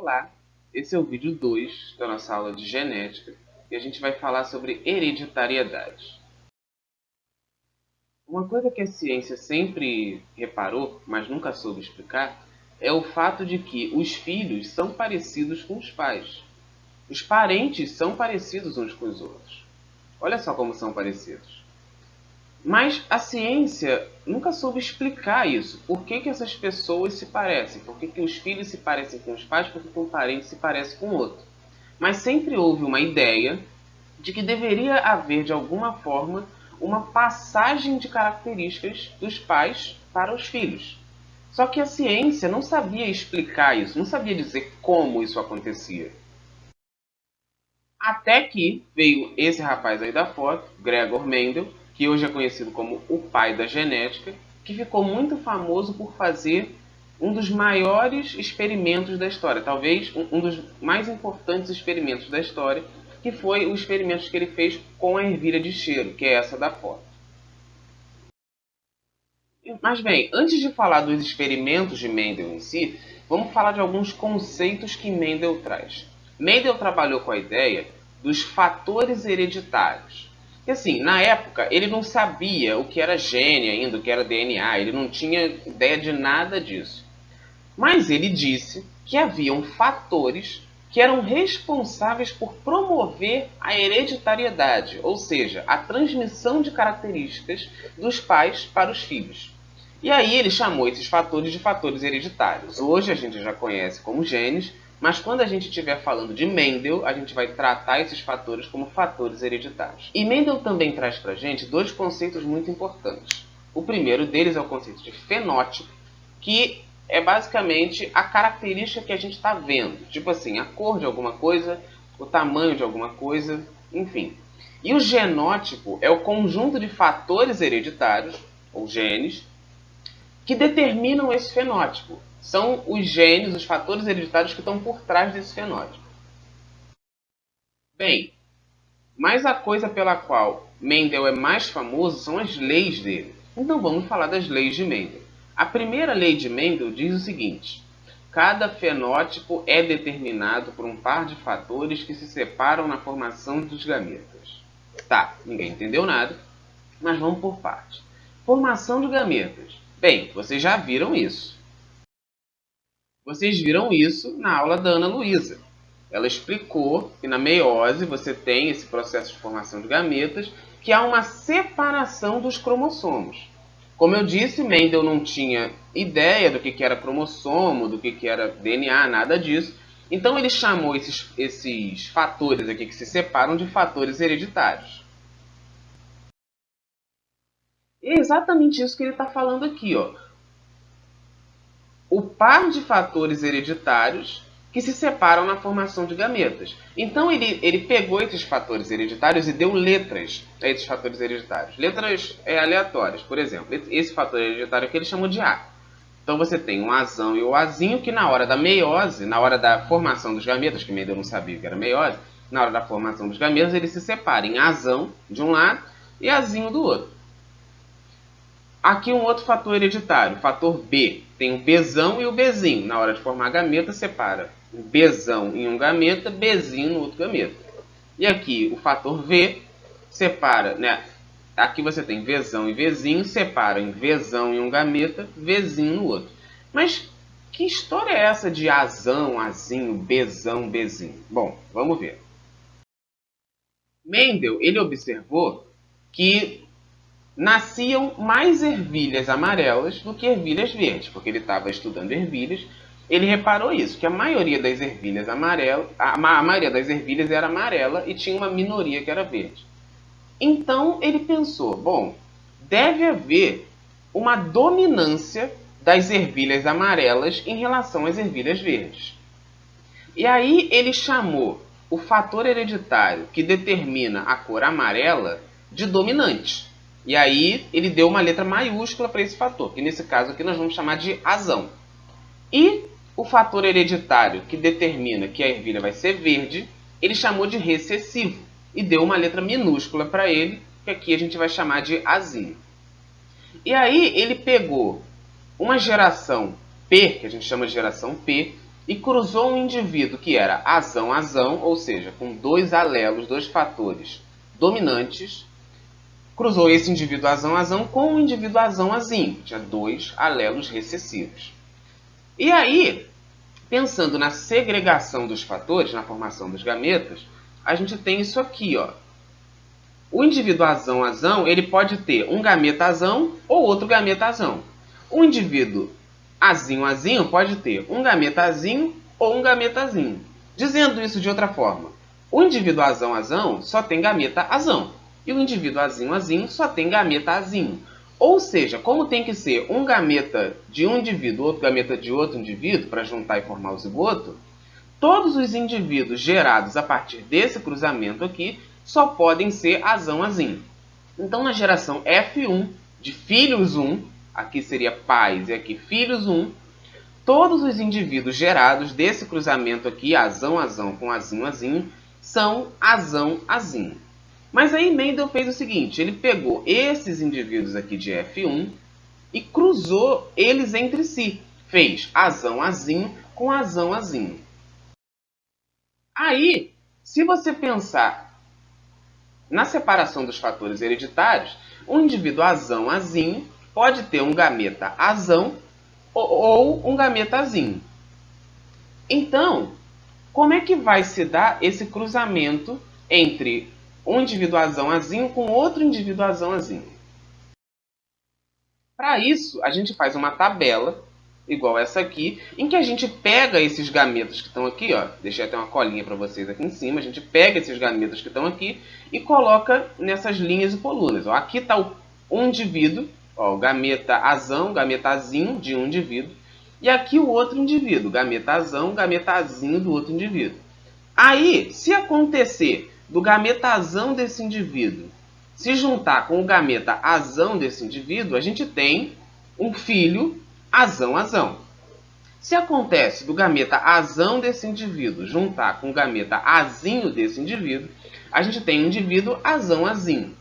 Olá, esse é o vídeo 2 da nossa aula de genética e a gente vai falar sobre hereditariedade. Uma coisa que a ciência sempre reparou, mas nunca soube explicar, é o fato de que os filhos são parecidos com os pais. Os parentes são parecidos uns com os outros. Olha só como são parecidos. Mas a ciência nunca soube explicar isso. Por que essas pessoas se parecem? Por que os filhos se parecem com os pais? Por que um parente se parece com o outro? Mas sempre houve uma ideia de que deveria haver, de alguma forma, uma passagem de características dos pais para os filhos. Só que a ciência não sabia explicar isso, não sabia dizer como isso acontecia. Até que veio esse rapaz aí da foto, Gregor Mendel, que hoje é conhecido como o pai da genética, que ficou muito famoso por fazer um dos maiores experimentos da história, talvez um dos mais importantes experimentos da história, que foi o experimento que ele fez com a ervilha de cheiro, que é essa da foto. Mas bem, antes de falar dos experimentos de Mendel em si, vamos falar de alguns conceitos que Mendel traz. Mendel trabalhou com a ideia dos fatores hereditários. E assim, na época, ele não sabia o que era gene ainda, o que era DNA, ele não tinha ideia de nada disso. Mas ele disse que haviam fatores que eram responsáveis por promover a hereditariedade, ou seja, a transmissão de características dos pais para os filhos. E aí ele chamou esses fatores de fatores hereditários. Hoje a gente já conhece como genes, mas quando a gente estiver falando de Mendel, a gente vai tratar esses fatores como fatores hereditários. E Mendel também traz para a gente dois conceitos muito importantes. O primeiro deles é o conceito de fenótipo, que é basicamente a característica que a gente está vendo. Tipo assim, a cor de alguma coisa, o tamanho de alguma coisa, enfim. E o genótipo é o conjunto de fatores hereditários, ou genes, que determinam esse fenótipo. São os genes, os fatores hereditários que estão por trás desse fenótipo. Bem, mas a coisa pela qual Mendel é mais famoso são as leis dele. Então vamos falar das leis de Mendel. A primeira lei de Mendel diz o seguinte: cada fenótipo é determinado por um par de fatores que se separam na formação dos gametas. Tá, ninguém entendeu nada, mas vamos por partes. Formação de gametas. Bem, vocês já viram isso. Vocês viram isso na aula da Ana Luísa. Ela explicou que na meiose você tem esse processo de formação de gametas, que há uma separação dos cromossomos. Como eu disse, Mendel não tinha ideia do que era cromossomo, do que era DNA, nada disso. Então ele chamou esses fatores aqui que se separam de fatores hereditários. E é exatamente isso que ele está falando aqui, ó. O par de fatores hereditários que se separam na formação de gametas. Então ele pegou esses fatores hereditários e deu letras a esses fatores hereditários. Letras aleatórias. Por exemplo, esse fator hereditário aqui ele chamou de A. Então você tem um Azão e o Azinho que na hora da meiose, na hora da formação dos gametas, que Mendel não sabia que era meiose, na hora da formação dos gametas eles se separam em Azão de um lado e Azinho do outro. Aqui um outro fator hereditário, o fator B. Tem o Bzão e o Bzinho. Na hora de formar gameta, separa o Bzão em um gameta, Bzinho no outro gameta. E aqui o fator V separa, né? Aqui você tem Vzão e Vzinho, separa em Vzão em um gameta, Vzinho no outro. Mas que história é essa de Azão, Azinho, Bzão, Bzinho? Bom, vamos ver. Mendel, ele observou que nasciam mais ervilhas amarelas do que ervilhas verdes, porque ele estava estudando ervilhas. Ele reparou isso, que a maioria das ervilhas amarelas, a maioria das ervilhas era amarela e tinha uma minoria que era verde. Então ele pensou, bom, deve haver uma dominância das ervilhas amarelas em relação às ervilhas verdes. E aí ele chamou o fator hereditário que determina a cor amarela de dominante. E aí ele deu uma letra maiúscula para esse fator, que nesse caso aqui nós vamos chamar de Azão. E o fator hereditário que determina que a ervilha vai ser verde, ele chamou de recessivo e deu uma letra minúscula para ele, que aqui a gente vai chamar de Azinho. E aí ele pegou uma geração P, que a gente chama de geração P, e cruzou um indivíduo que era azão-azão, ou seja, com dois alelos, dois fatores dominantes, cruzou esse indivíduo azão-azão com o indivíduo azão-azinho, que tinha dois alelos recessivos. E aí, pensando na segregação dos fatores, na formação dos gametas, a gente tem isso aqui, ó. O indivíduo azão-azão, ele pode ter um gameta azão ou outro gameta azão. O indivíduo azinho-azinho pode ter um gameta azinho ou um gameta azinho. Dizendo isso de outra forma, o indivíduo azão-azão só tem gameta azão. E o indivíduo azinho-azinho só tem gameta azinho. Ou seja, como tem que ser um gameta de um indivíduo, outro gameta de outro indivíduo, para juntar e formar o zigoto, todos os indivíduos gerados a partir desse cruzamento aqui só podem ser azão-azinho. Então, na geração F1, de filhos 1, aqui seria pais e aqui filhos 1, todos os indivíduos gerados desse cruzamento aqui, azão-azão com azinho-azinho, são azão-azinho. Mas aí Mendel fez o seguinte, ele pegou esses indivíduos aqui de F1 e cruzou eles entre si. Fez azão-azinho com azão-azinho. Aí, se você pensar na separação dos fatores hereditários, um indivíduo azão-azinho pode ter um gameta azão ou um gameta azinho. Então, como é que vai se dar esse cruzamento entre um indivíduo azão-azinho com outro indivíduo azão-azinho? Para isso, a gente faz uma tabela, igual essa aqui, em que a gente pega esses gametas que estão aqui, ó, deixei até uma colinha para vocês aqui em cima, a gente pega esses gametas que estão aqui e coloca nessas linhas e colunas. Ó, aqui está um indivíduo, ó, o gameta azão, gameta azinho de um indivíduo, e aqui o outro indivíduo, gameta azão, gameta azinho do outro indivíduo. Aí, se acontecer do gameta azão desse indivíduo se juntar com o gameta azão desse indivíduo, a gente tem um filho azão-azão. Se acontece do gameta azão desse indivíduo juntar com o gameta azinho desse indivíduo, a gente tem um indivíduo azão-azinho.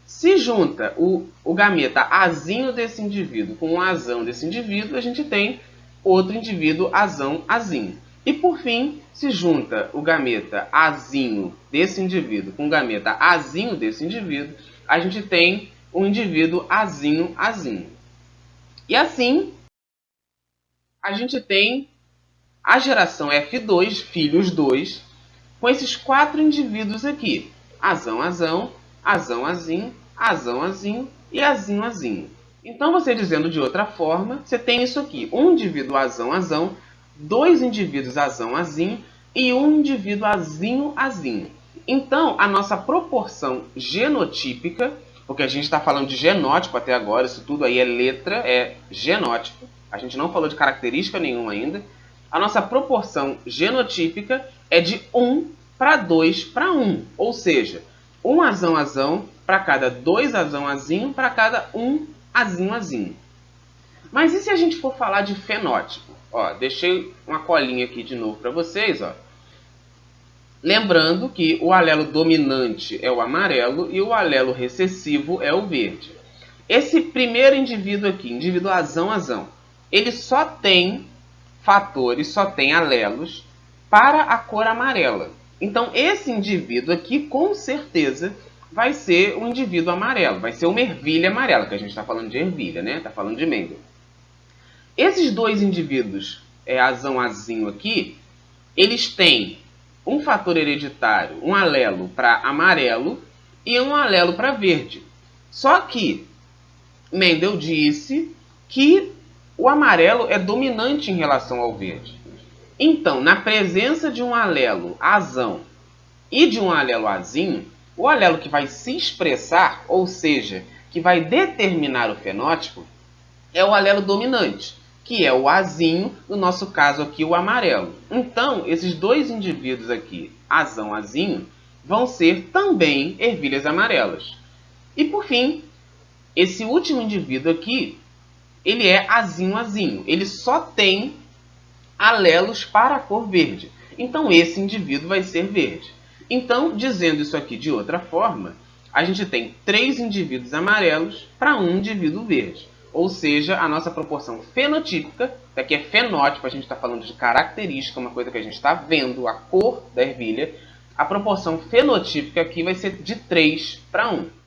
Se junta o gameta azinho desse indivíduo com o azão desse indivíduo, a gente tem outro indivíduo azão-azinho. E por fim, se junta o gameta azinho desse indivíduo com o gameta azinho desse indivíduo, a gente tem um indivíduo azinho-azinho. E assim, a gente tem a geração F2, filhos 2, com esses quatro indivíduos aqui. Azão-azão, azão-azinho, azão-azinho e azinho-azinho. Então, você dizendo de outra forma, você tem isso aqui. Um indivíduo azão-azão, dois indivíduos azão-azinho e um indivíduo azinho-azinho. Então, a nossa proporção genotípica, porque a gente está falando de genótipo até agora, isso tudo aí é letra, é genótipo. A gente não falou de característica nenhuma ainda. A nossa proporção genotípica é de 1 para 2 para 1. Ou seja, um azão-azão para cada dois azão-azinho para cada um azinho-azinho. Mas e se a gente for falar de fenótipo? Ó, deixei uma colinha aqui de novo para vocês. Ó. Lembrando que o alelo dominante é o amarelo e o alelo recessivo é o verde. Esse primeiro indivíduo aqui, indivíduo azão-azão, ele só tem fatores, só tem alelos para a cor amarela. Então, esse indivíduo aqui, com certeza, vai ser um indivíduo amarelo, vai ser uma ervilha amarela, que a gente está falando de ervilha, né? Está falando de Mendel. Esses dois indivíduos, azão-azinho aqui, eles têm um fator hereditário, um alelo para amarelo e um alelo para verde. Só que Mendel disse que o amarelo é dominante em relação ao verde. Então, na presença de um alelo azão e de um alelo azinho, o alelo que vai se expressar, ou seja, que vai determinar o fenótipo, é o alelo dominante, que é o azinho, no nosso caso aqui o amarelo. Então, esses dois indivíduos aqui, azão-azinho, vão ser também ervilhas amarelas. E por fim, esse último indivíduo aqui, ele é azinho-azinho. Ele só tem alelos para a cor verde. Então, esse indivíduo vai ser verde. Então, dizendo isso aqui de outra forma, a gente tem 3 indivíduos amarelos para um indivíduo verde. Ou seja, a nossa proporção fenotípica, que aqui é fenótipo, a gente está falando de característica, uma coisa que a gente está vendo, a cor da ervilha, a proporção fenotípica aqui vai ser de 3 para 1.